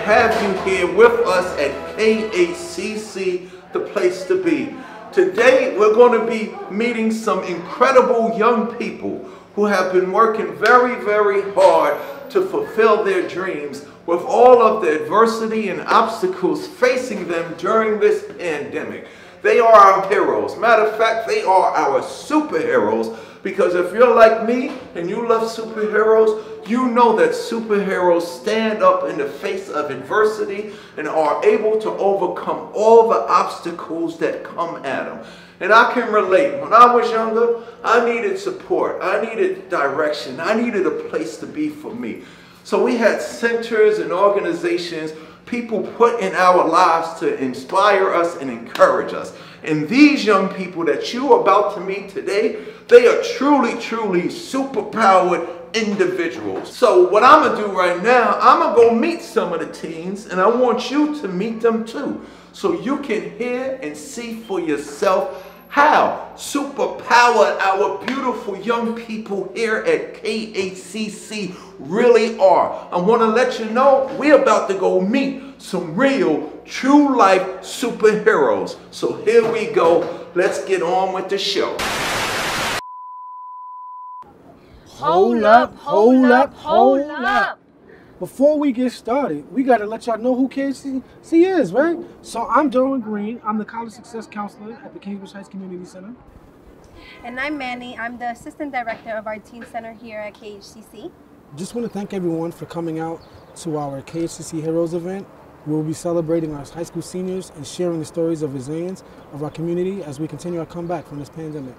have you here with us at KHCC, the place to be. Today, we're going to be meeting some incredible young people who have been working very, very hard to fulfill their dreams with all of the adversity and obstacles facing them during this pandemic. They are our heroes. Matter of fact, they are our superheroes, because if you're like me and you love superheroes, you know that superheroes stand up in the face of adversity and are able to overcome all the obstacles that come at them. And I can relate. When I was younger, I needed support. I needed direction. I needed a place to be for me. So we had centers and organizations, people put in our lives to inspire us and encourage us. And these young people that you are about to meet today, they are truly, truly superpowered individuals. So what I'm gonna do right now, I'm gonna go meet some of the teens, and I want you to meet them too, so you can hear and see for yourself how superpowered our beautiful young people here at KHCC really are. I want to let you know we're about to go meet some real, true life superheroes. So here we go. Let's get on with the show. Hold up. Before we get started, we got to let y'all know who KHCC is, right? So I'm Dylan Green. I'm the College Success Counselor at the Kingsbridge Heights Community Center. And I'm Manny. I'm the Assistant Director of our Teen Center here at KHCC. Just want to thank everyone for coming out to our KHCC Heroes event. We'll be celebrating our high school seniors and sharing the stories of resilience of our community as we continue our comeback from this pandemic.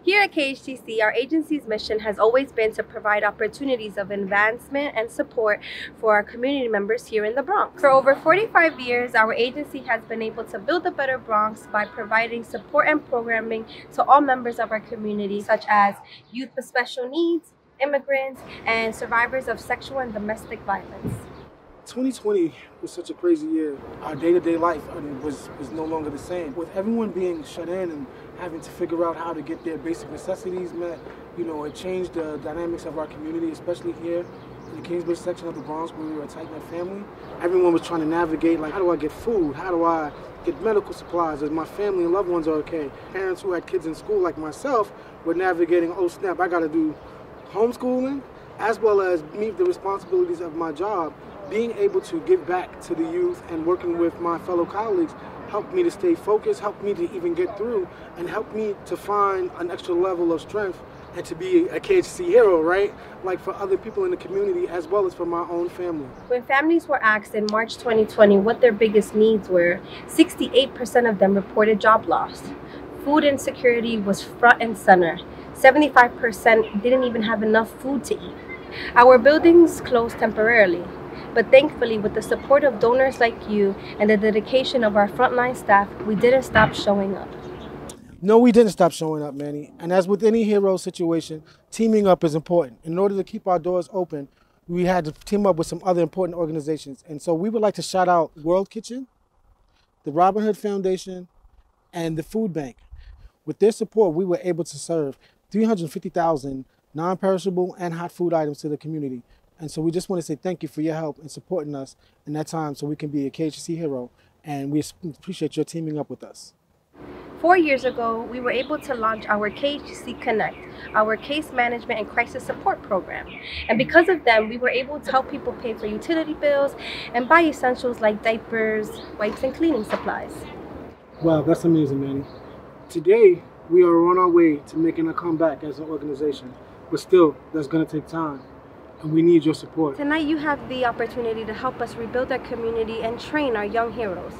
Here at KHCC, our agency's mission has always been to provide opportunities of advancement and support for our community members here in the Bronx. For over 45 years, our agency has been able to build a better Bronx by providing support and programming to all members of our community, such as youth with special needs, immigrants, and survivors of sexual and domestic violence. 2020 was such a crazy year. Our day-to-day life was no longer the same. With everyone being shut in and having to figure out how to get their basic necessities met, it changed the dynamics of our community, especially here in the Kingsbridge section of the Bronx, where we were a tight-knit family. Everyone was trying to navigate, like, how do I get food? How do I get medical supplies? Is my family and loved ones are okay? Parents who had kids in school, like myself, were navigating, oh snap, I gotta do homeschooling, as well as meet the responsibilities of my job. Being able to give back to the youth and working with my fellow colleagues helped me to stay focused, helped me to even get through, and helped me to find an extra level of strength and to be a KHCC hero, right? Like for other people in the community as well as for my own family. When families were asked in March 2020 what their biggest needs were, 68% of them reported job loss. Food insecurity was front and center. 75% didn't even have enough food to eat. Our buildings closed temporarily, but thankfully, with the support of donors like you and the dedication of our frontline staff, we didn't stop showing up. No, we didn't stop showing up, Manny. And as with any hero situation, teaming up is important. In order to keep our doors open, we had to team up with some other important organizations. And so we would like to shout out World Kitchen, the Robin Hood Foundation, and the Food Bank. With their support, we were able to serve 350,000 non-perishable and hot food items to the community. And so we just want to say thank you for your help and supporting us in that time so we can be a KHCC hero. And we appreciate your teaming up with us. 4 years ago, we were able to launch our KHCC Connect, our case management and crisis support program. And because of them, we were able to help people pay for utility bills and buy essentials like diapers, wipes, and cleaning supplies. Wow, that's amazing, Manny. Today, we are on our way to making a comeback as an organization. But still, that's going to take time. And we need your support. Tonight you have the opportunity to help us rebuild our community and train our young heroes.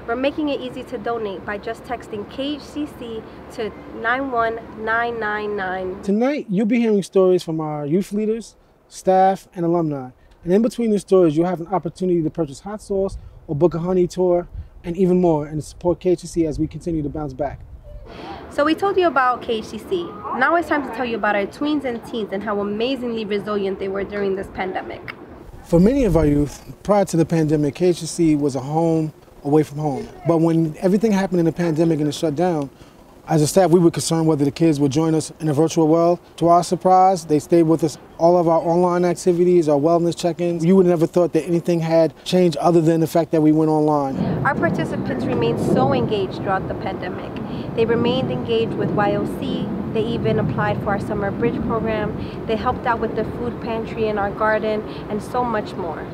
We're making it easy to donate by just texting KHCC to 91999. Tonight you'll be hearing stories from our youth leaders, staff, and alumni. And in between the stories, you'll have an opportunity to purchase hot sauce or book a honey tour and even more, and support KHCC as we continue to bounce back. So we told you about KHCC. Now it's time to tell you about our tweens and teens and how amazingly resilient they were during this pandemic. For many of our youth, prior to the pandemic, KHCC was a home away from home. But when everything happened in the pandemic and it shut down, As a staff, we were concerned whether the kids would join us in a virtual world. To our surprise, they stayed with us. All of our online activities, our wellness check-ins, you would have never thought that anything had changed other than the fact that we went online. Our participants remained so engaged throughout the pandemic. They remained engaged with YOC. They even applied for our summer bridge program. They helped out with the food pantry in our garden and so much more.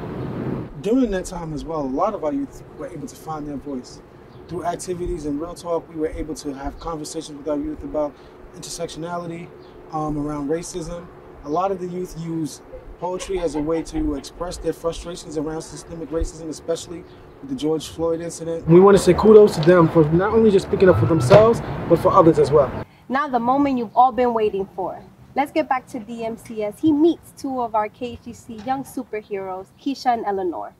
During that time as well, a lot of our youth were able to find their voice. Through activities and Real Talk, we were able to have conversations with our youth about intersectionality, around racism. A lot of the youth use poetry as a way to express their frustrations around systemic racism, especially with the George Floyd incident. We want to say kudos to them for not only just speaking up for themselves, but for others as well. Now the moment you've all been waiting for. Let's get back to DMC as he meets two of our KHTC young superheroes, Keisha and Eleanor.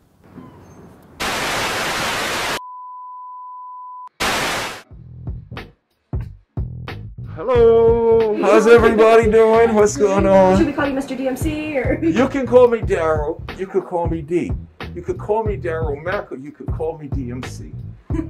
Hello. How's everybody doing? What's going on? Should we call you Mr. DMC or? You can call me Daryl. You could call me D. You could call me Daryl Mack, or you could call me DMC.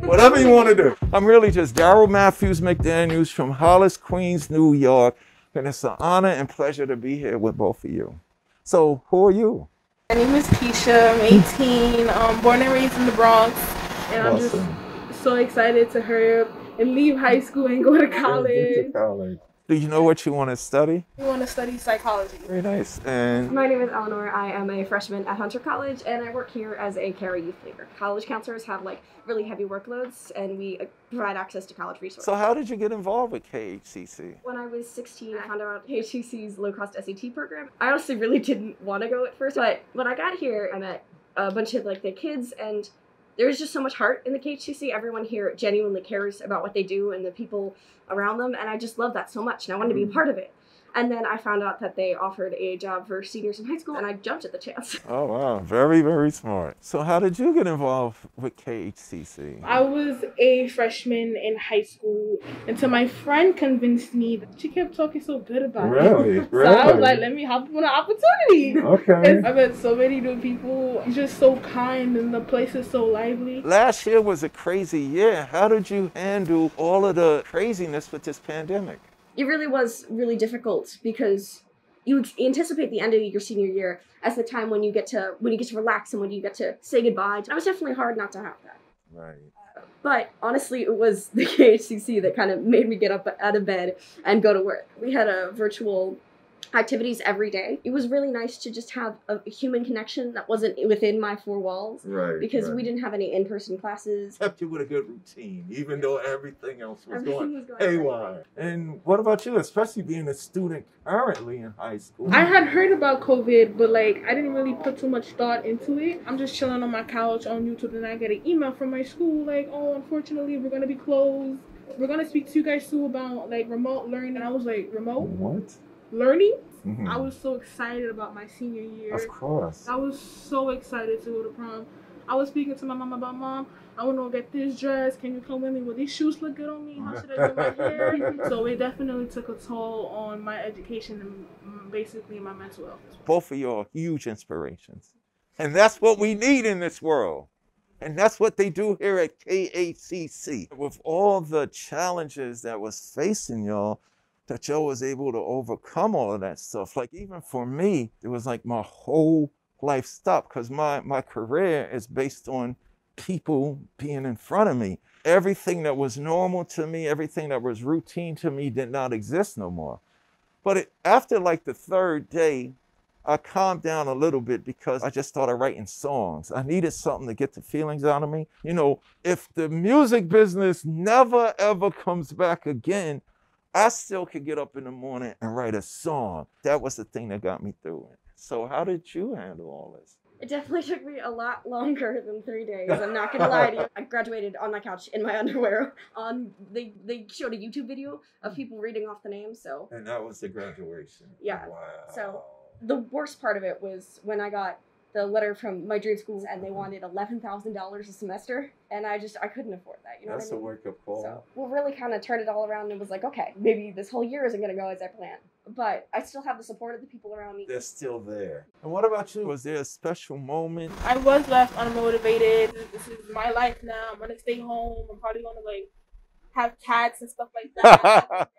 Whatever you want to do. I'm really just Daryl Matthews McDaniels from Hollis, Queens, New York. And it's an honor and pleasure to be here with both of you. So, who are you? My name is Keisha. I'm 18. Born and raised in the Bronx. And I'm just so excited to hurry up and leave high school and go to college. Do you know what you want to study? I want to study psychology. Very nice. And my name is Eleanor. I am a freshman at Hunter College, and I work here as a CARA youth leader. College counselors have really heavy workloads, and we provide access to college resources. So how did you get involved with KHCC? When I was 16, I found out KHCC's low-cost SAT program. I honestly really didn't want to go at first, but when I got here, I met a bunch of the kids, and there's just so much heart in the KHCC. Everyone here genuinely cares about what they do and the people around them, and I just love that so much, and I wanted to be a part of it. And then I found out that they offered a job for seniors in high school, and I jumped at the chance. Oh, wow. Very, very smart. So how did you get involved with KHCC? I was a freshman in high school until my friend convinced me. She kept talking so good about it. Really? So I was like, let me hop on an opportunity. Okay. I met so many new people. He's just so kind, and the place is so lively. Last year was a crazy year. How did you handle all of the craziness with this pandemic? It really was really difficult because you anticipate the end of your senior year as the time when you get to relax and when you get to say goodbye. It was definitely hard not to have that. Right. But honestly, it was the KHCC that kind of made me get up out of bed and go to work. We had a virtual activities every day. It was really nice to just have a human connection that wasn't within my four walls. Right. Because we didn't have any in-person classes. Kept you with a good routine, even though everything else was going going haywire. And what about you, especially being a student currently in high school? I had heard about COVID, but I didn't really put too much thought into it. I'm just chilling on my couch on YouTube, and I get an email from my school oh, unfortunately, we're gonna be closed. We're gonna speak to you guys too about remote learning. And I was like, remote? What? Learning? Mm-hmm. I was so excited about my senior year. Of course. I was so excited to go to prom. I was speaking to my mom about, Mom, I want to get this dress. Can you come with me? Will these shoes look good on me? How should I do my hair? So it definitely took a toll on my education and basically my mental health. Both of you are huge inspirations. And that's what we need in this world. And that's what they do here at KHCC. With all the challenges that was facing y'all, that y'all was able to overcome all of that stuff. Even for me, it was my whole life stopped because my career is based on people being in front of me. Everything that was normal to me, everything that was routine to me did not exist no more. But after the third day, I calmed down a little bit because I just started writing songs. I needed something to get the feelings out of me. If the music business never ever comes back again, I still could get up in the morning and write a song. That was the thing that got me through it. So how did you handle all this? It definitely took me a lot longer than 3 days. I'm not gonna lie to you. I graduated on my couch in my underwear. They showed a YouTube video of people reading off the names. So. And that was the graduation. Yeah. Wow. So the worst part of it was when I got the letter from my dream schools and they wanted $11,000 a semester, and I couldn't afford that. That's what I mean? a wake-up call. So we really kind of turned it all around and was okay, maybe this whole year isn't gonna go as I planned. But I still have the support of the people around me. They're still there. And what about you? Was there a special moment? I was left unmotivated. This is my life now. I'm gonna stay home. I'm probably gonna have cats and stuff like that.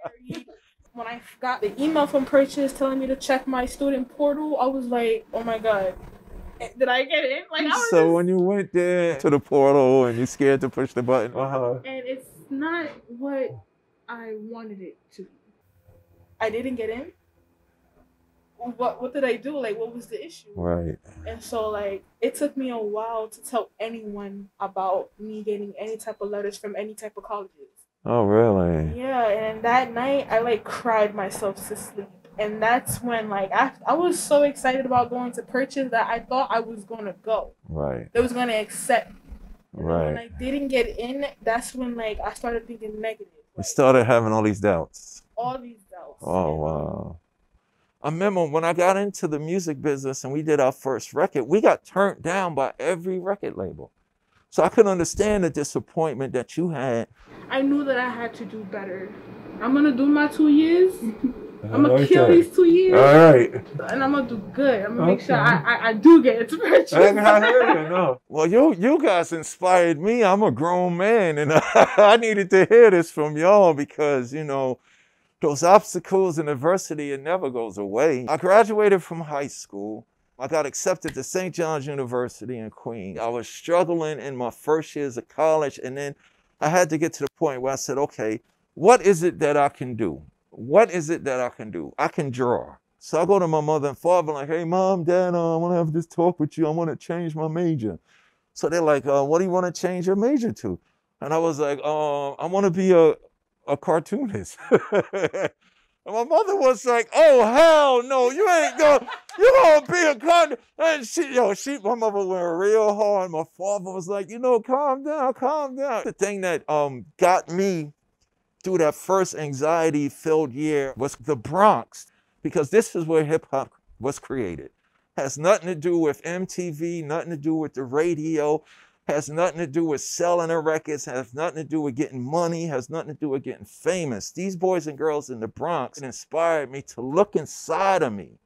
When I got the email from Purchase telling me to check my student portal, I was like, oh my God, did I get in? Like, So when you went there to the portal and you're scared to push the button, and it's not what I wanted it to be. I didn't get in. What did I do? Like, what was the issue? Right. And so, like, it took me a while to tell anyone about me getting any type of letters from any type of colleges. Oh, really? Yeah, and that night, I, like, cried myself to sleep. And that's when, like, I was so excited about going to Purchase that I thought I was going to go. Right. They was going to accept me. Right. When I didn't get in, that's when, like, I started thinking negative. You started having all these doubts. All these doubts. Oh, wow. I remember when I got into the music business and we did our first record, we got turned down by every record label. So I could understand the disappointment that you had. I knew that I had to do better. I'm going to do my 2 years. I'm going to kill these 2 years. All right. And I'm going to do good. I'm going to make sure I do get into Purchase. I hear you, no. Well, you guys inspired me. I'm a grown man, and I needed to hear this from y'all because, you know, those obstacles and adversity, it never goes away. I graduated from high school. I got accepted to St. John's University in Queens. I was struggling in my first years of college, and then I had to get to the point where I said, okay, what is it that I can do? What is it that I can do? I can draw. So I go to my mother and father like, hey, Mom, Dad, I want to have this talk with you. I want to change my major. So they're like, what do you want to change your major to? And I was like, I want to be a cartoonist. And my mother was like, oh, hell no, you gonna be a cartoonist. And my mother went real hard. My father was like, calm down, calm down. The thing that got me through that first anxiety-filled year was the Bronx, because this is where hip-hop was created. Has nothing to do with MTV, nothing to do with the radio, has nothing to do with selling the records, has nothing to do with getting money, has nothing to do with getting famous. These boys and girls in the Bronx inspired me to look inside of me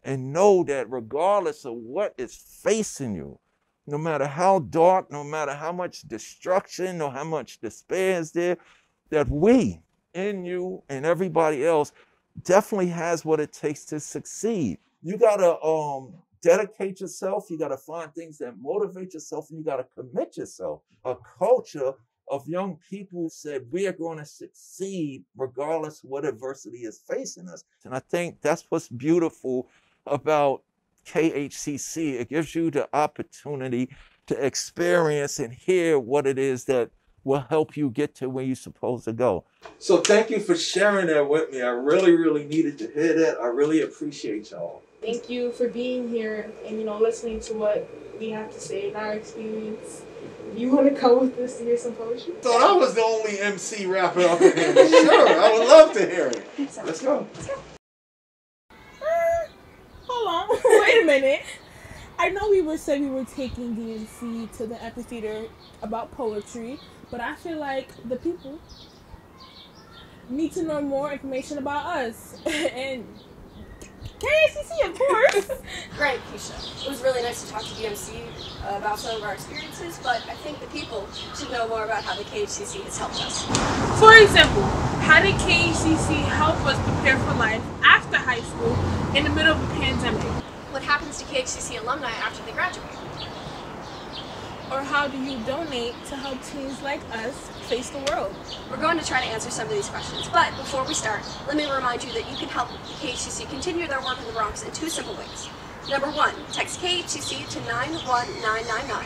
and know that regardless of what is facing you, no matter how dark, no matter how much destruction, no how much despair is there, that we, in you and everybody else, definitely has what it takes to succeed. You gotta dedicate yourself, you gotta find things that motivate yourself, and you gotta commit yourself. A culture of young people said we are going to succeed regardless of what adversity is facing us. And I think that's what's beautiful about KHCC. It gives you the opportunity to experience and hear what it is that will help you get to where you're supposed to go. So thank you for sharing that with me. I really, really needed to hear that. I really appreciate y'all. Thank you for being here and, listening to what we have to say in our experience. You want to come with us to hear some poetry? Thought I was the only MC rapper up in here. Sure, I would love to hear it. Let's go. Hold on. Wait a minute. I know we said we were taking DNC to the amphitheater about poetry, but I feel like the people need to know more information about us. And KHCC, of course. Great, Keisha. It was really nice to talk to DMC about some of our experiences, but I think the people should know more about how the KHCC has helped us. For example, how did KHCC help us prepare for life after high school in the middle of a pandemic? What happens to KHCC alumni after they graduate? Or how do you donate to help teens like us face the world? We're going to try to answer some of these questions, but before we start, let me remind you that you can help the KHCC continue their work in the Bronx in 2 simple ways. Number 1, text KHCC to 91999,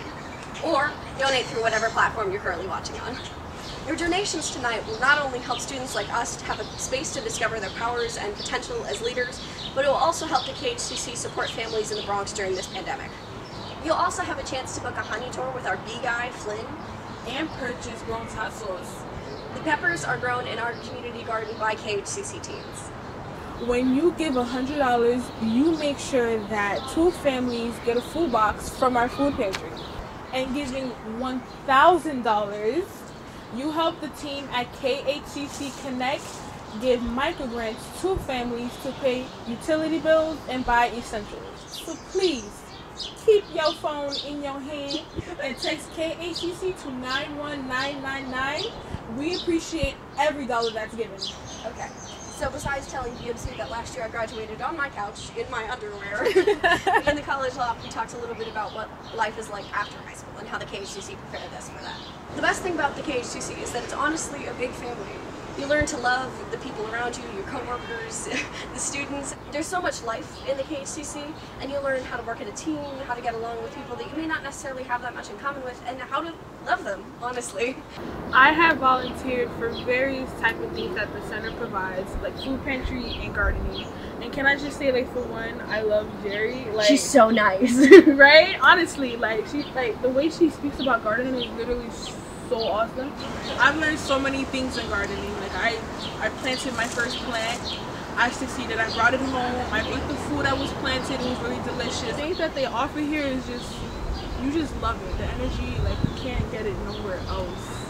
or donate through whatever platform you're currently watching on. Your donations tonight will not only help students like us to have a space to discover their powers and potential as leaders, but it will also help the KHCC support families in the Bronx during this pandemic. You'll also have a chance to book a honey tour with our bee guy, Flynn, and purchase Grown Hot Sauce. The peppers are grown in our community garden by KHCC teens. When you give $100, you make sure that 2 families get a food box from our food pantry. And giving $1,000, you help the team at KHCC Connect give microgrants to families to pay utility bills and buy essentials. So please, keep your phone in your hand and text KHCC to 91999. We appreciate every dollar that's given. Okay. So besides telling BMC that last year I graduated on my couch in my underwear, in the college loft we talked a little bit about what life is like after high school and how the KHCC prepared us for that. The best thing about the KHCC is that it's honestly a big family. You learn to love the people around you, your coworkers, the students. There's so much life in the KHCC, and you learn how to work in a team, how to get along with people that you may not necessarily have that much in common with, and how to love them, honestly. I have volunteered for various type of things that the center provides, like food pantry and gardening. And can I just say, like, for one, I love Jerry. Like, she's so nice. Right? Honestly, like, she, like, the way she speaks about gardening is literally so awesome. I've learned so many things in gardening. Like, I planted my first plant. I succeeded. I brought it home. I ate the food that was planted. It was really delicious. The things that they offer here is just, you just love it. The energy, like, you can't get it nowhere else.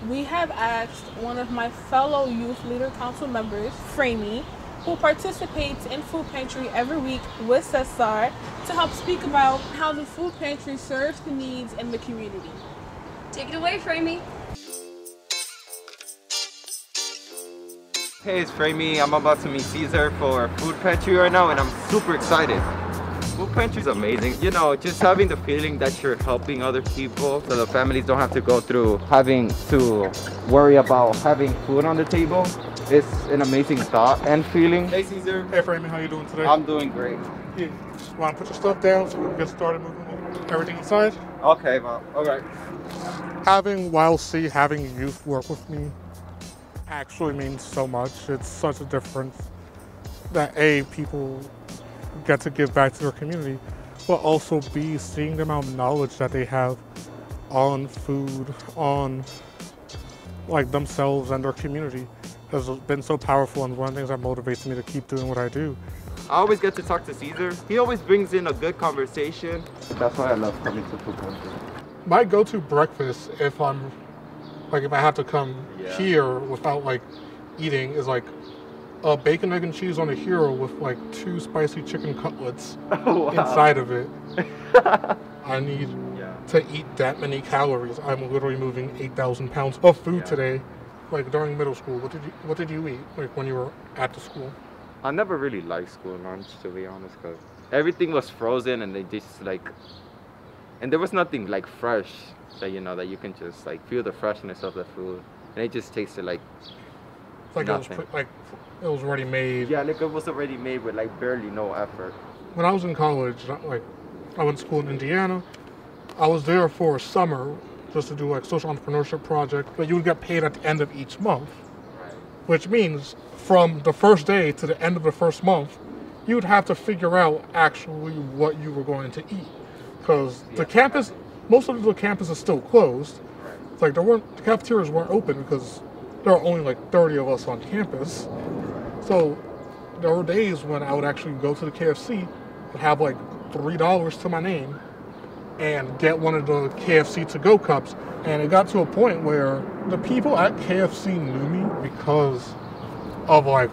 We have asked one of my fellow Youth Leader Council members, Framey, who participates in Food Pantry every week with Cesar, to help speak about how the Food Pantry serves the needs in the community. Take it away, Framey. Hey, it's Framey. I'm about to meet Cesar for Food Pantry right now, and I'm super excited. Food Pantry is amazing. You know, just having the feeling that you're helping other people so the families don't have to go through having to worry about having food on the table. It's an amazing thought and feeling. Hey, Cesar. Hey, Framey. How you doing today? I'm doing great. Yeah. Want to put your stuff down so we can get started moving everything inside? Okay, well, all right. Having youth work with me actually means so much. It's such a difference that A, people get to give back to their community, but also B, seeing the amount of knowledge that they have on food, on like themselves and their community has been so powerful, and one of the things that motivates me to keep doing what I do. I always get to talk to Cesar. He always brings in a good conversation. That's why I love coming to Food Pantry. My go-to breakfast, if I have to come here without like eating, is like a bacon, egg, and cheese on a hero with like 2 spicy chicken cutlets inside of it. I need to eat that many calories. I'm literally moving 8,000 pounds of food today. Like during middle school, what did you eat like when you were at the school? I never really liked school lunch, to be honest, because everything was frozen and they just like, and there was nothing like fresh that, you know, that you can just like feel the freshness of the food, and it just tasted like nothing. It was already made. Yeah, like it was already made with like barely no effort. When I was in college, like I went to school in Indiana. I was there for a summer just to do like social entrepreneurship project, but you would get paid at the end of each month, which means from the first day to the end of the first month, you would have to figure out actually what you were going to eat, because the campus, most of the campus is still closed. It's like the cafeterias weren't open because there are only like 30 of us on campus. So there were days when I would actually go to the KFC and have like $3 to my name and get one of the KFC to-go cups. And it got to a point where the people at KFC knew me because of like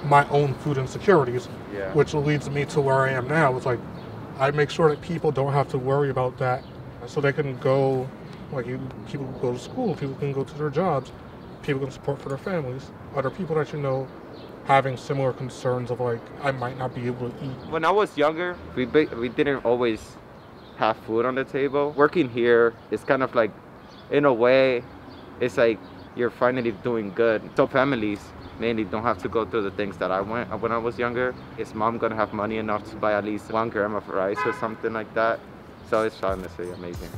my own food insecurities, which leads me to where I am now. It's like I make sure that people don't have to worry about that, so they can go, like people can go to school, people can go to their jobs, people can support for their families. Other people that you know having similar concerns of like, I might not be able to eat. When I was younger, we didn't always have food on the table. Working here is kind of like, in a way, it's like you're finally doing good. So families mainly don't have to go through the things that I went when I was younger. Is mom gonna have money enough to buy at least 1 gram of rice or something like that? So it's honestly amazing.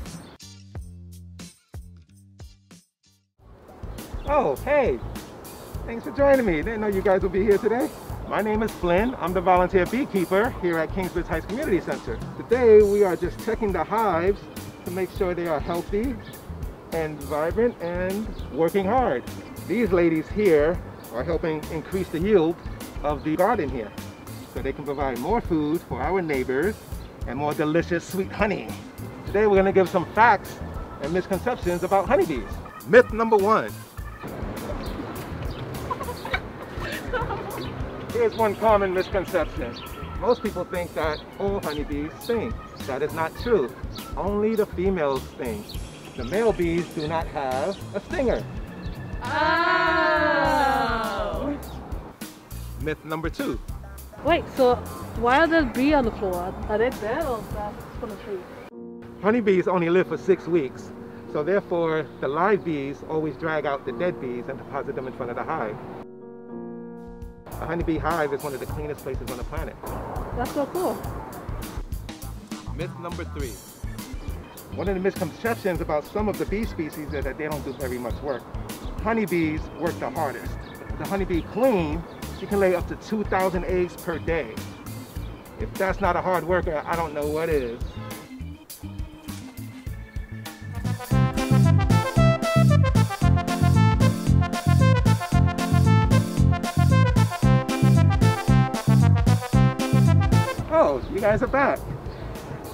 Oh, hey, thanks for joining me. Didn't know you guys would be here today. My name is Flynn. I'm the volunteer beekeeper here at Kingsbridge Heights Community Center. Today we are just checking the hives to make sure they are healthy and vibrant and working hard. These ladies here are helping increase the yield of the garden here, so they can provide more food for our neighbors and more delicious sweet honey. Today we're going to give some facts and misconceptions about honeybees. Myth number 1. Here's one common misconception. Most people think that all honeybees sting. That is not true. Only the females sting. The male bees do not have a stinger. Oh. Myth number 2. Wait, so why are there bees on the floor? Are they dead or is that from the tree? Honeybees only live for 6 weeks, so therefore the live bees always drag out the dead bees and deposit them in front of the hive. A honeybee hive is one of the cleanest places on the planet. That's so cool. Myth number 3. One of the misconceptions about some of the bee species is that they don't do very much work. Honeybees work the hardest. If the honeybee queen, she can lay up to 2,000 eggs per day. If that's not a hard worker, I don't know what is. Oh, you guys are back.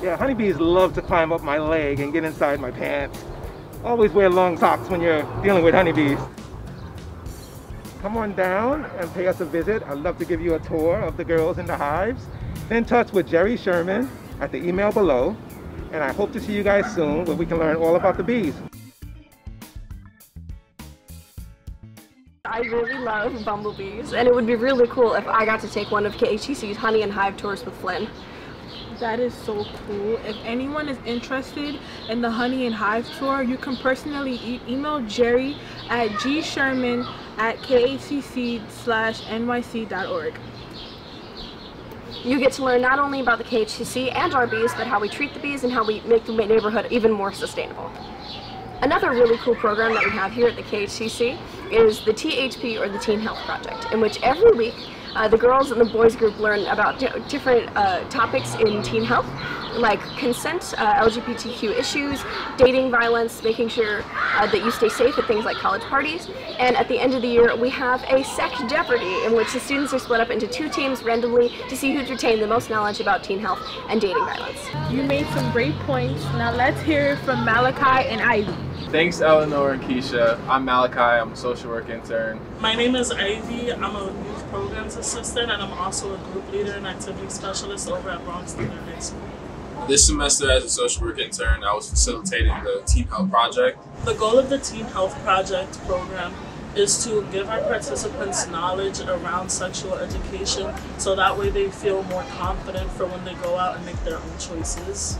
Yeah, honeybees love to climb up my leg and get inside my pants. Always wear long socks when you're dealing with honeybees. Come on down and pay us a visit. I'd love to give you a tour of the girls in the hives. Stay in touch with Jerry Sherman at the email below. And I hope to see you guys soon where we can learn all about the bees. I really love bumblebees, and it would be really cool if I got to take one of KHTC's honey and hive tours with Flynn. That is so cool. If anyone is interested in the honey and hive tour, you can personally email Jerry at gsherman@khcc/nyc.org. You get to learn not only about the KHTC and our bees, but how we treat the bees and how we make the neighborhood even more sustainable. Another really cool program that we have here at the KHCC is the THP, or the Teen Health Project, in which every week the girls and the boys group learn about different topics in teen health, like consent, LGBTQ issues, dating violence, making sure that you stay safe at things like college parties. And at the end of the year, we have a Sec Jeopardy, in which the students are split up into 2 teams randomly to see who's retained the most knowledge about teen health and dating violence. You made some great points. Now let's hear it from Malachi and Ivy. Thanks, Eleanor and Keisha. I'm Malachi. I'm a social work intern. My name is Ivy. I'm a youth programs assistant, and I'm also a group leader and activity specialist over at Bronx Senior High School. This semester, as a social work intern, I was facilitating the Teen Health Project. The goal of the Teen Health Project program is to give our participants knowledge around sexual education, so that way they feel more confident for when they go out and make their own choices.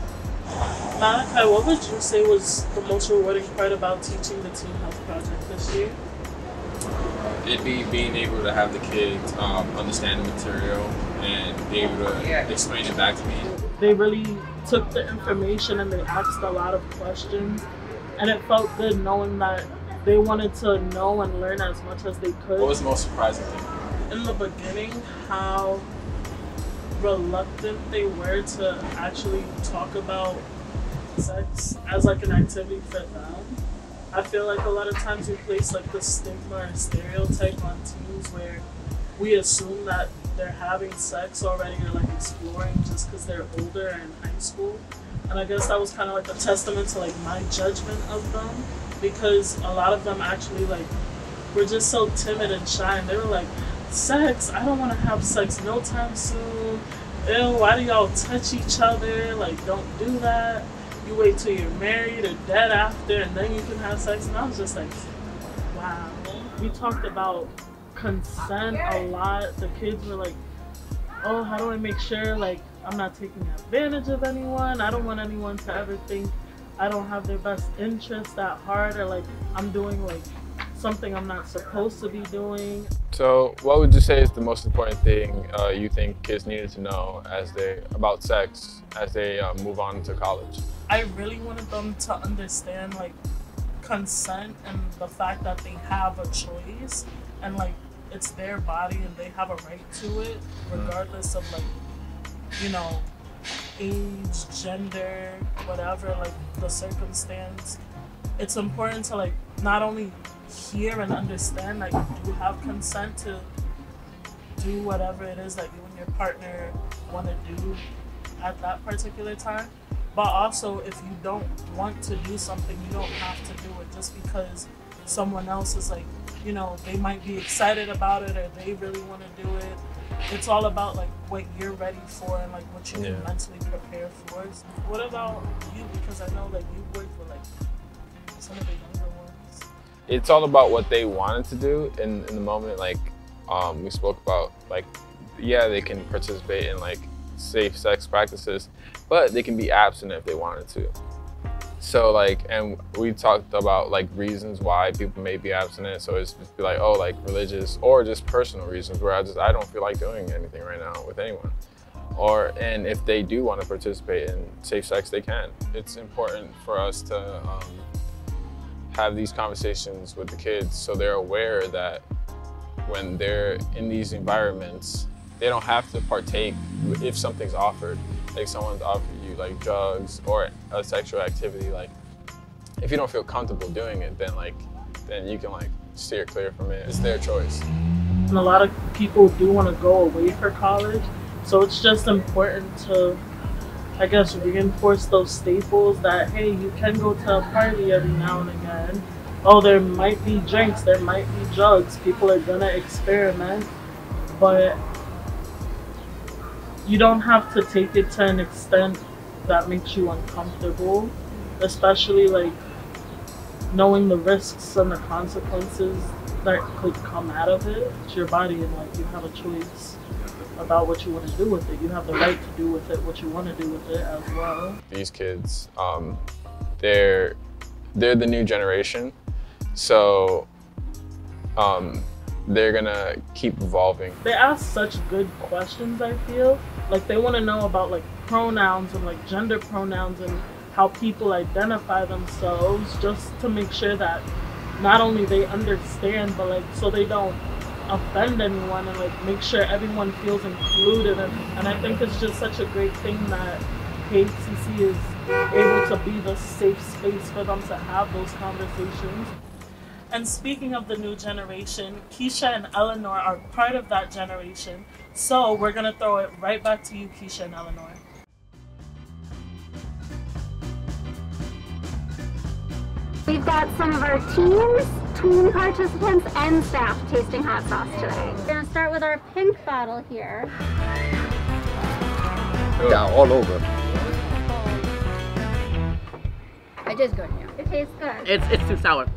Malachi, what would you say was the most rewarding part about teaching the Teen Health Project this year? It'd be being able to have the kids understand the material and be able to explain it back to me. They really took the information and they asked a lot of questions, and it felt good knowing that they wanted to know and learn as much as they could. What was the most surprising thing? In the beginning, how reluctant they were to actually talk about sex as like an activity for them. I feel like a lot of times we place like this stigma or stereotype on teens where we assume that they're having sex already or like exploring just because they're older and in high school. And I guess that was kind of like a testament to like my judgment of them, because a lot of them actually like were just so timid and shy, and they were like, sex? I don't want to have sex no time soon. Ew, why do y'all touch each other? Like, don't do that. You wait till you're married or dead after and then you can have sex. And I was just like, wow. We talked about consent a lot. The kids were like, oh, how do I make sure like I'm not taking advantage of anyone? I don't want anyone to ever think I don't have their best interest at heart, or like I'm doing like something I'm not supposed to be doing. So what would you say is the most important thing you think kids needed to know about sex as they move on to college? I really wanted them to understand like consent and the fact that they have a choice, and like it's their body and they have a right to it regardless of like, you know, age, gender, whatever, like the circumstance. It's important to like not only hear and understand that you do have consent to do whatever it is that you and your partner want to do at that particular time, but also if you don't want to do something, you don't have to do it just because someone else is like, you know, they might be excited about it or they really want to do it. it's all about like what you're ready for and like what you can mentally prepare for. So what about you? Because I know that you work with like some of the younger ones. It's all about what they wanted to do in the moment. Like we spoke about, like, yeah, they can participate in like safe sex practices, but they can be abstinent if they wanted to. So like, and we talked about like reasons why people may be abstinent. So it's just be like, oh, like religious or just personal reasons where I don't feel like doing anything right now with anyone. And if they do want to participate in safe sex, they can. It's important for us to have these conversations with the kids so they're aware that when they're in these environments, they don't have to partake if something's offered. Like someone's offered you like drugs or a sexual activity, like if you don't feel comfortable doing it, then you can like steer clear from it. It's their choice. And a lot of people do want to go away for college, so it's just important to, I guess, reinforce those staples that, hey, you can go to a party every now and again. Oh, there might be drinks, there might be drugs, people are gonna experiment, but you don't have to take it to an extent that makes you uncomfortable, especially like knowing the risks and the consequences that could come out of it. It's your body, and like you have a choice about what you want to do with it. You have the right to do with it what you want to do with it as well. These kids, they're the new generation, so they're gonna keep evolving. They ask such good questions, I feel. Like they want to know about like pronouns and like gender pronouns and how people identify themselves, just to make sure that not only they understand, but like so they don't offend anyone, and like make sure everyone feels included. And I think it's just such a great thing that KHCC is able to be the safe space for them to have those conversations. And speaking of the new generation, Keisha and Eleanor are part of that generation. So we're gonna throw it right back to you, Keisha and Eleanor. We've got some of our teams, teen participants, and staff tasting hot sauce today. We're gonna start with our pink bottle here. Yeah, all over. It is good here. It tastes good. It's too sour.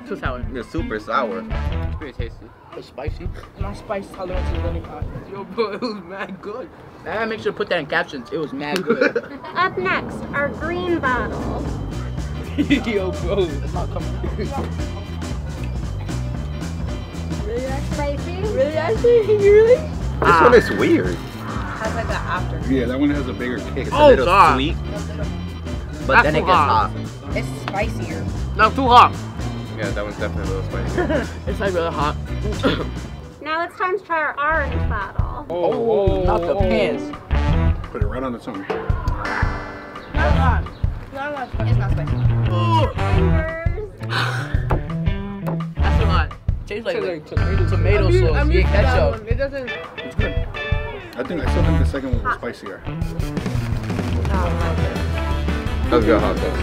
Too sour. It's super sour. It's pretty tasty. It's spicy. My spice tolerance is really high. Yo, bro, it was mad good. I gotta make sure to put that in captions. It was mad good. Up next, our green bottle. Yo, bro, it's not coming. Really that spicy? Really, actually? Really? This one is weird. Has like an after. Yeah, that one has a bigger kick. It's a little sweet, but That's then it too gets hot. hot. It's spicier. No, too hot. Yeah, that one's definitely a little spicy. It's like really hot. Now it's time to try our orange bottle. Oh, not the pants. Put it right on the tongue. Not hot. It's not spicy. That's too hot. Tastes like tomato sauce. I'm used to that ketchup. one. It doesn't. It's good. I still think the second one was spicier. That was good hot sauce.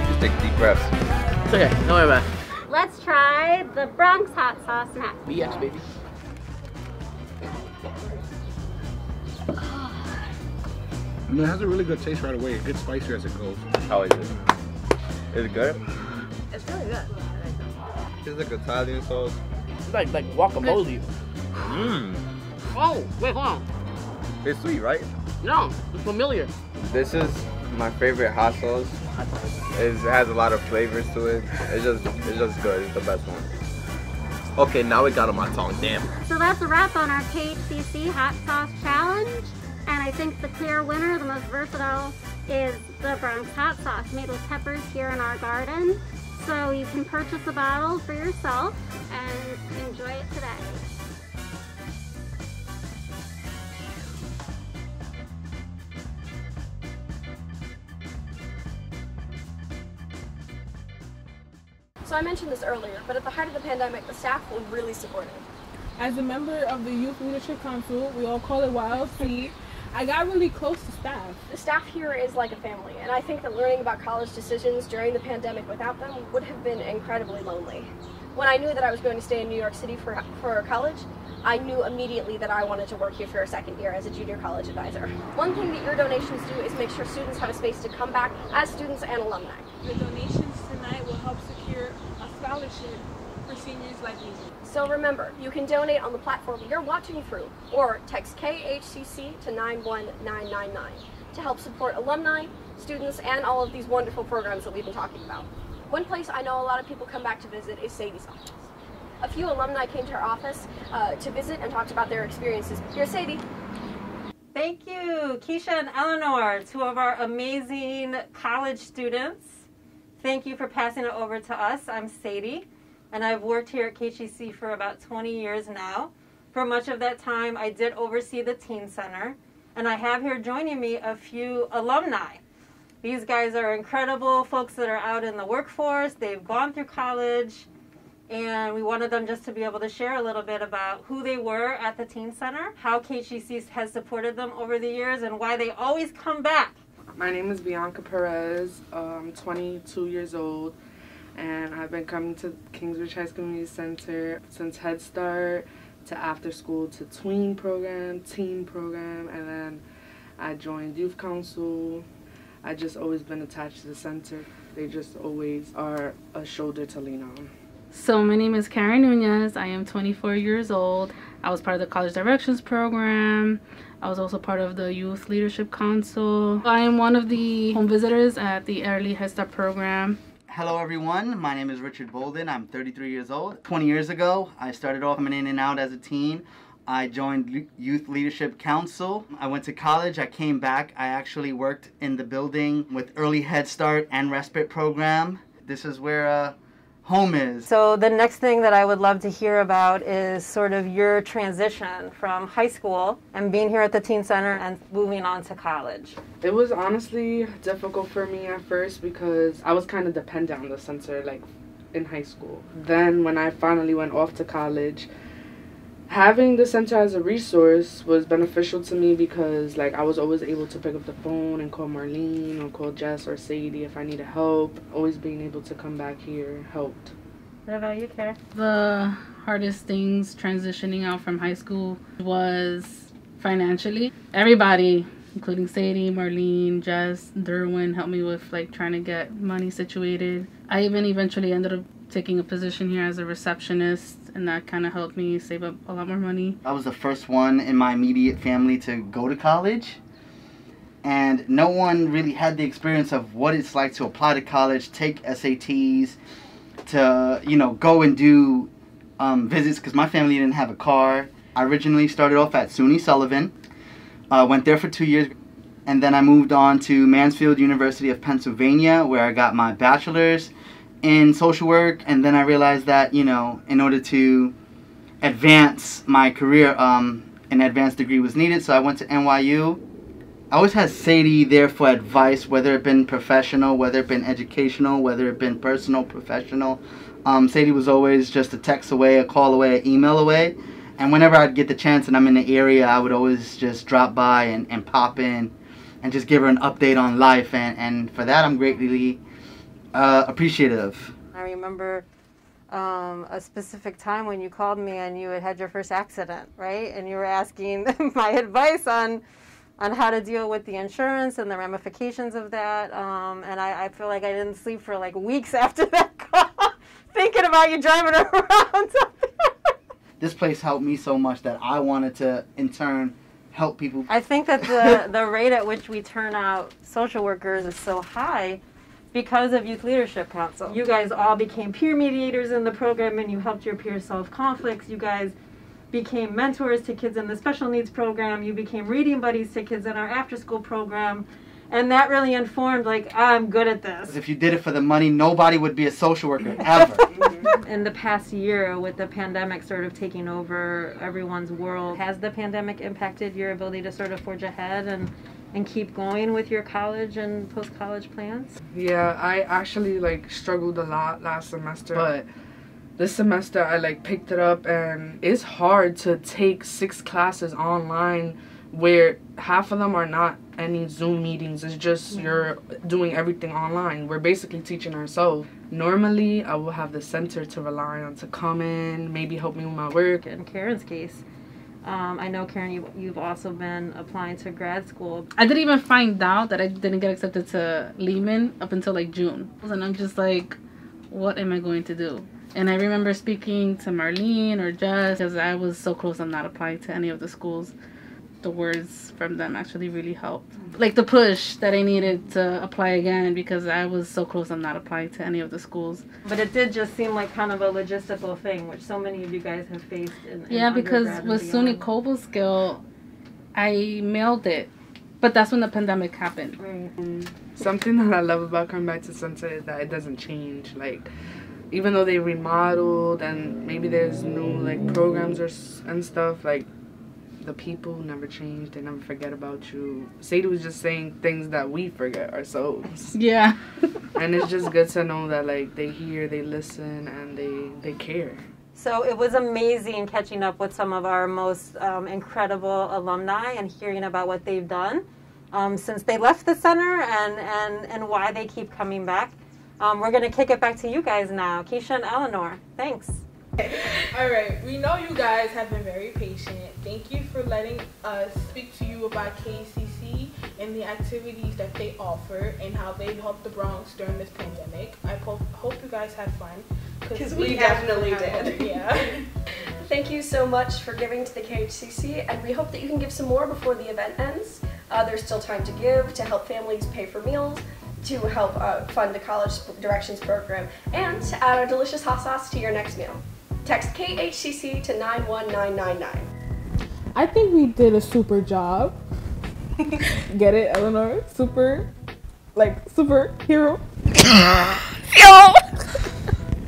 Just take deep breaths. It's okay. Don't worry about it. Let's try the Bronx hot sauce next. BX, baby. I mean, it has a really good taste right away. It gets spicier as it goes. How is it? Is it good? It's really good. It's like Italian sauce. It's like guacamole. Mmm. Oh, wait, hold on. It's sweet, right? No, it's familiar. This is my favorite hot sauce. It has a lot of flavors to it. It's just good. It's the best one. Okay, now it got on my tongue. Damn. So that's a wrap on our KHCC Hot Sauce Challenge. And I think the clear winner, the most versatile, is the Bronx Hot Sauce made with peppers here in our garden. So you can purchase a bottle for yourself and enjoy it today. So I mentioned this earlier, but at the height of the pandemic, the staff were really supportive. As a member of the Youth Leadership Council, we all call it YLC, I got really close to staff. The staff here is like a family, and I think that learning about college decisions during the pandemic without them would have been incredibly lonely. When I knew that I was going to stay in New York City for college, I knew immediately that I wanted to work here for a second year as a junior college advisor. One thing that your donations do is make sure students have a space to come back as students and alumni. Your donations tonight will help secure a scholarship for seniors like me. So remember, you can donate on the platform you're watching through, or text KHCC to 91999 to help support alumni, students, and all of these wonderful programs that we've been talking about. One place I know a lot of people come back to visit is Sadie's office. A few alumni came to our office to visit and talked about their experiences. Here's Sadie. Thank you, Keisha and Eleanor, two of our amazing college students. Thank you for passing it over to us. I'm Sadie, and I've worked here at KHCC for about 20 years now. For much of that time, I did oversee the Teen Center, and I have here joining me a few alumni. These guys are incredible folks that are out in the workforce. They've gone through college, and we wanted them just to be able to share a little bit about who they were at the Teen Center, how KHCC has supported them over the years, and why they always come back. My name is Bianca Perez. I'm 22 years old, and I've been coming to Kingsbridge Heights Community Center since Head Start to after school to tween program, teen program, and then I joined Youth Council. I just always been attached to the center. They just always are a shoulder to lean on. So my name is Karen Nunez. I am 24 years old. I was part of the College Directions Program. I was also part of the Youth Leadership Council. I am one of the home visitors at the Early Head Start program. Hello everyone, my name is Richard Bolden. I'm 33 years old. 20 years ago, I started off coming in and out as a teen. I joined Youth Leadership Council. I went to college, I came back. I actually worked in the building with Early Head Start and Respite program. This is where home is. So the next thing that I would love to hear about is sort of your transition from high school and being here at the Teen Center and moving on to college. It was honestly difficult for me at first because I was kind of dependent on the center like in high school. Then when I finally went off to college, having the center as a resource was beneficial to me because like I was always able to pick up the phone and call Marlene or call Jess or Sadie if I needed help. Always being able to come back here helped. What about you, Kara? The hardest things transitioning out from high school was financially. Everybody, including Sadie, Marlene, Jess, Derwin, helped me with like trying to get money situated. I even eventually ended up taking a position here as a receptionist, and that kind of helped me save up a lot more money. I was the first one in my immediate family to go to college, and no one really had the experience of what it's like to apply to college, take SATs, to, you know, go and do visits, because my family didn't have a car. I originally started off at SUNY Sullivan, went there for 2 years, and then I moved on to Mansfield University of Pennsylvania, where I got my bachelor's in social work. And then I realized that, you know, in order to advance my career, an advanced degree was needed, so I went to NYU. I always had Sadie there for advice, whether it been professional, whether it been educational, whether it been personal, professional. Sadie was always just a text away, a call away, an email away. And whenever I'd get the chance and I'm in the area, I would always just drop by and pop in and just give her an update on life. And for that, I'm greatly appreciative. I remember a specific time when you called me and you had your first accident, right? And you were asking my advice on how to deal with the insurance and the ramifications of that. And I feel like I didn't sleep for like weeks after that call, thinking about you driving around. This place helped me so much that I wanted to, in turn, help people. I think that the rate at which we turn out social workers is so high because of Youth Leadership Council. You guys all became peer mediators in the program, and you helped your peers solve conflicts. You guys became mentors to kids in the special needs program. You became reading buddies to kids in our after-school program. And that really informed, like, I'm good at this. If you did it for the money, nobody would be a social worker, ever. In the past year, with the pandemic sort of taking over everyone's world, has the pandemic impacted your ability to sort of forge ahead and keep going with your college and post-college plans? Yeah, I actually like struggled a lot last semester, but this semester I like picked it up, and it's hard to take 6 classes online where half of them are not any Zoom meetings. It's just you're doing everything online. We're basically teaching ourselves. Normally, I will have the center to rely on to come in, maybe help me with my work. In Karen's case, I know, Karen, you've also been applying to grad school. I didn't even find out that I didn't get accepted to Lehman up until like June. And I'm just like, what am I going to do? And I remember speaking to Marlene or Jess, because I was so close on not applying to any of the schools. The words from them actually really helped. Like the push that I needed to apply again, because I was so close on not applying to any of the schools. But it did just seem like kind of a logistical thing, which so many of you guys have faced in Yeah, because undergrad with and SUNY Cobleskill, I mailed it. But that's when the pandemic happened. And something that I love about coming back to Center is that it doesn't change. Like, even though they remodeled and maybe there's new like programs and stuff, like the people never change. They never forget about you. Sadie was just saying things that we forget ourselves. Yeah. And it's just good to know that like they hear, they listen, and they care. So it was amazing catching up with some of our most incredible alumni and hearing about what they've done since they left the center and why they keep coming back. We're going to kick it back to you guys now. Keisha and Eleanor, thanks. All right, we know you guys have been very patient. Thank you for letting us speak to you about KCC and the activities that they offer and how they've helped the Bronx during this pandemic. I hope you guys had fun. Because we definitely did. did. Yeah. Thank you so much for giving to the KHCC, and we hope that you can give some more before the event ends. There's still time to give, to help families pay for meals, to help fund the College Directions program, and to add a delicious hot sauce to your next meal. Text KHCC to 91999. I think we did a super job. Get it, Eleanor? Super, like superhero.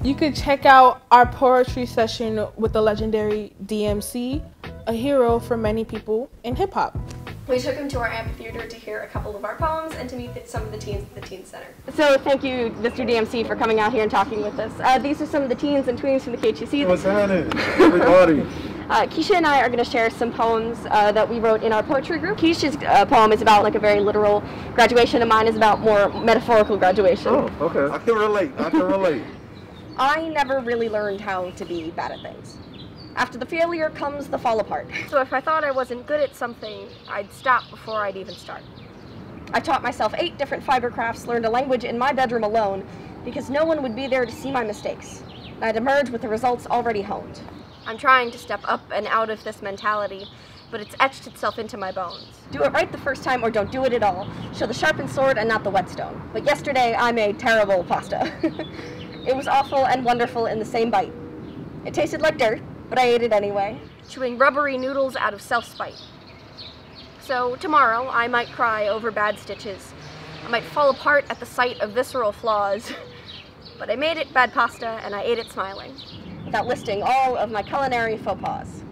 You could check out our poetry session with the legendary DMC, a hero for many people in hip hop. We took him to our amphitheater to hear a couple of our poems and to meet some of the teens at the Teen Center. So thank you, Mr. DMC, for coming out here and talking with us. These are some of the teens and tweens from the KHCC. What's happening, everybody? Keisha and I are going to share some poems that we wrote in our poetry group. Keisha's poem is about like a very literal graduation, and mine is about more metaphorical graduation. Oh, okay. I can relate. I never really learned how to be bad at things. After the failure comes the fall apart. So if I thought I wasn't good at something, I'd stop before I'd even start. I taught myself 8 different fiber crafts, learned a language in my bedroom alone, because no one would be there to see my mistakes. I'd emerge with the results already honed. I'm trying to step up and out of this mentality, but it's etched itself into my bones. Do it right the first time or don't do it at all. Show the sharpened sword and not the whetstone. But yesterday I made terrible pasta. It was awful and wonderful in the same bite. It tasted like dirt, but I ate it anyway, chewing rubbery noodles out of self-spite. So tomorrow I might cry over bad stitches. I might fall apart at the sight of visceral flaws. But I made it bad pasta and I ate it smiling, without listing all of my culinary faux pas.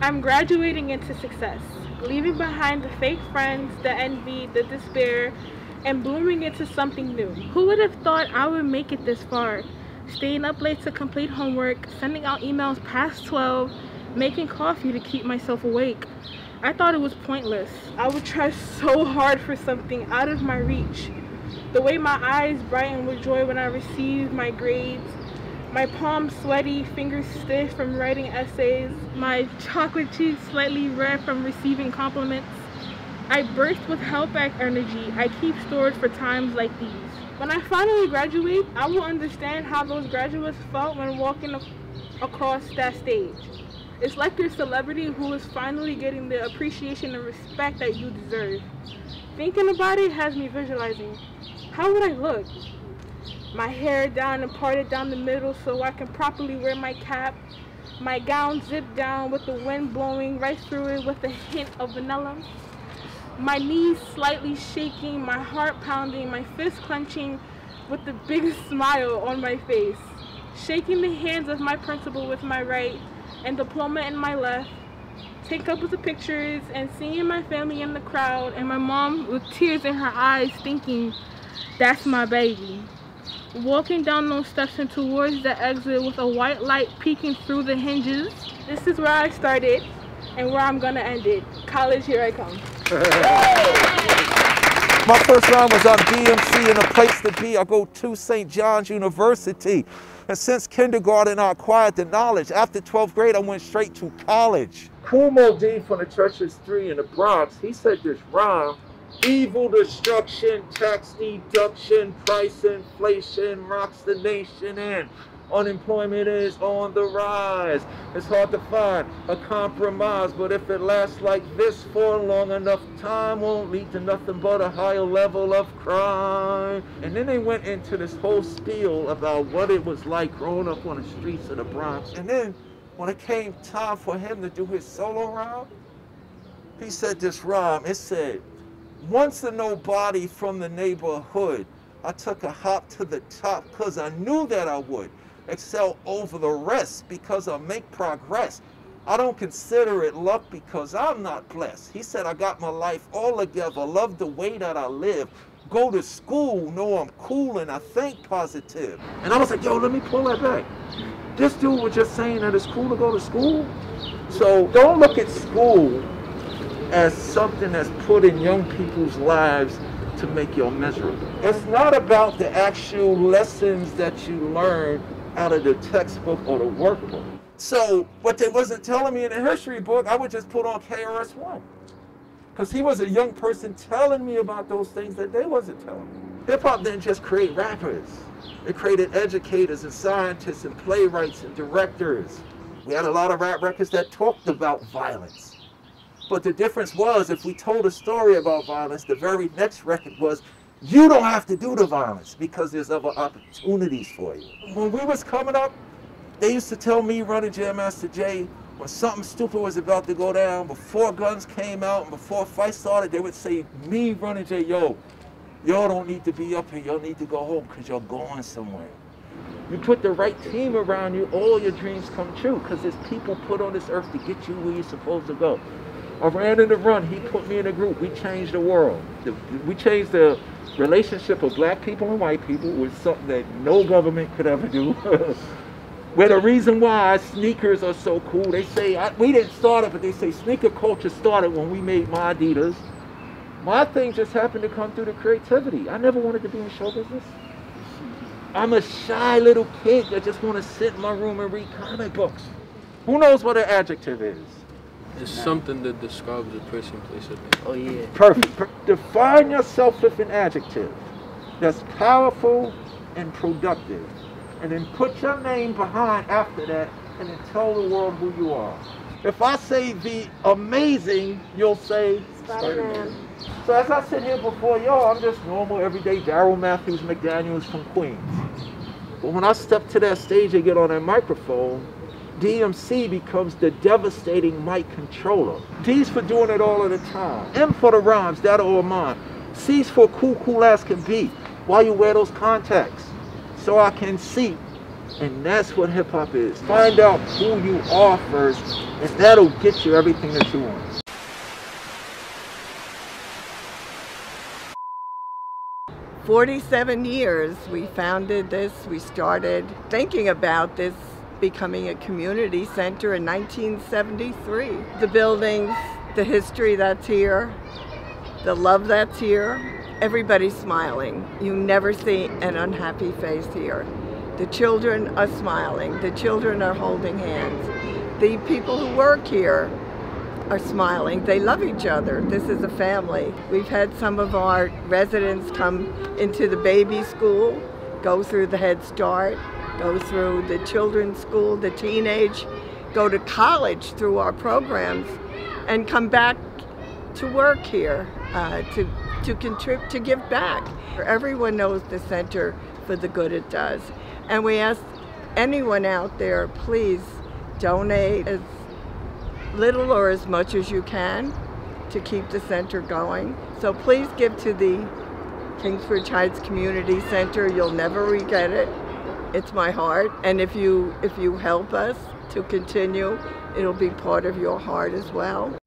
I'm graduating into success, leaving behind the fake friends, the envy, the despair, and blooming into something new. Who would have thought I would make it this far? Staying up late to complete homework, sending out emails past 12, making coffee to keep myself awake. I thought it was pointless. I would try so hard for something out of my reach. The way my eyes brighten with joy when I receive my grades, my palms sweaty, fingers stiff from writing essays, my chocolate cheeks slightly red from receiving compliments. I burst with held-back energy I keep stored for times like these. When I finally graduate, I will understand how those graduates felt when walking across that stage. It's like your celebrity who is finally getting the appreciation and respect that you deserve. Thinking about it has me visualizing. How would I look? My hair down and parted down the middle so I can properly wear my cap. My gown zipped down with the wind blowing right through it with a hint of vanilla. My knees slightly shaking, my heart pounding, my fist clenching with the biggest smile on my face. Shaking the hands of my principal with my right and diploma in my left. Take couples of pictures and seeing my family in the crowd and my mom with tears in her eyes thinking, that's my baby. Walking down those steps and towards the exit with a white light peeking through the hinges. This is where I started and where I'm gonna end it. College, here I come. My first rhyme was on DMC and a place to be. I go to St. John's University. And since kindergarten, I acquired the knowledge. After 12th grade, I went straight to college. Kumo D from the Churches 3 in the Bronx, he said this rhyme: evil destruction, tax deduction, price inflation rocks the nation and unemployment is on the rise. It's hard to find a compromise, but if it lasts like this for long enough, time won't lead to nothing but a higher level of crime. And then they went into this whole spiel about what it was like growing up on the streets of the Bronx. And then when it came time for him to do his solo rhyme, he said this rhyme. It said, once a nobody from the neighborhood, I took a hop to the top because I knew that I would excel over the rest because I make progress. I don't consider it luck because I'm not blessed. He said I got my life all together, love the way that I live, go to school, know I'm cool and I think positive. And I was like, yo, let me pull that back. This dude was just saying that it's cool to go to school. So don't look at school as something that's put in young people's lives to make you miserable. It's not about the actual lessons that you learn out of the textbook or the workbook. So what they wasn't telling me in the history book, I would just put on KRS-One. Because he was a young person telling me about those things that they wasn't telling me. Hip-hop didn't just create rappers. It created educators and scientists and playwrights and directors. We had a lot of rap records that talked about violence. But the difference was, if we told a story about violence, the very next record was, you don't have to do the violence because there's other opportunities for you. When we was coming up, they used to tell me, Running Jam Master Jay, when something stupid was about to go down, before guns came out and before fights started, they would say, me, Running Jay, yo, y'all don't need to be up here, y'all need to go home because you're going somewhere. You put the right team around you, all your dreams come true because there's people put on this earth to get you where you're supposed to go. I ran in the run, he put me in a group, we changed the world. We changed the relationship of black people and white people was something that no government could ever do. Where the reason why sneakers are so cool, they say, we didn't start it, but they say sneaker culture started when we made my Adidas. My thing just happened to come through the creativity. I never wanted to be in show business. I'm a shy little kid that just want to sit in my room and read comic books. Who knows what an adjective is? It's something that describes a person, place, or thing. Oh yeah. Perfect. Define yourself with an adjective that's powerful and productive. And then put your name behind after that and then tell the world who you are. If I say the amazing, you'll say Spider-Man. So as I sit here before y'all, I'm just normal, everyday Daryl Matthews McDaniels from Queens. But when I step to that stage and get on that microphone, DMC becomes the devastating mic controller. D's for doing it all of the time. M for the rhymes, that are all mine. C's for cool as can be. Why you wear those contacts? So I can see. And that's what hip hop is. Find out who you are first, and that'll get you everything that you want. For 47 years we founded this, we started thinking about this becoming a community center in 1973. The buildings, the history that's here, the love that's here, everybody's smiling. You never see an unhappy face here. The children are smiling, the children are holding hands. The people who work here are smiling, they love each other. This is a family. We've had some of our residents come into the baby school, go through the Head Start, go through the children's school, the teenage, go to college through our programs, and come back to work here to contribute, to give back. Everyone knows the center for the good it does. And we ask anyone out there, please donate as little or as much as you can to keep the center going. So please give to the Kingsbridge Heights Community Center. You'll never regret it. It's my heart. And if you help us to continue, it'll be part of your heart as well.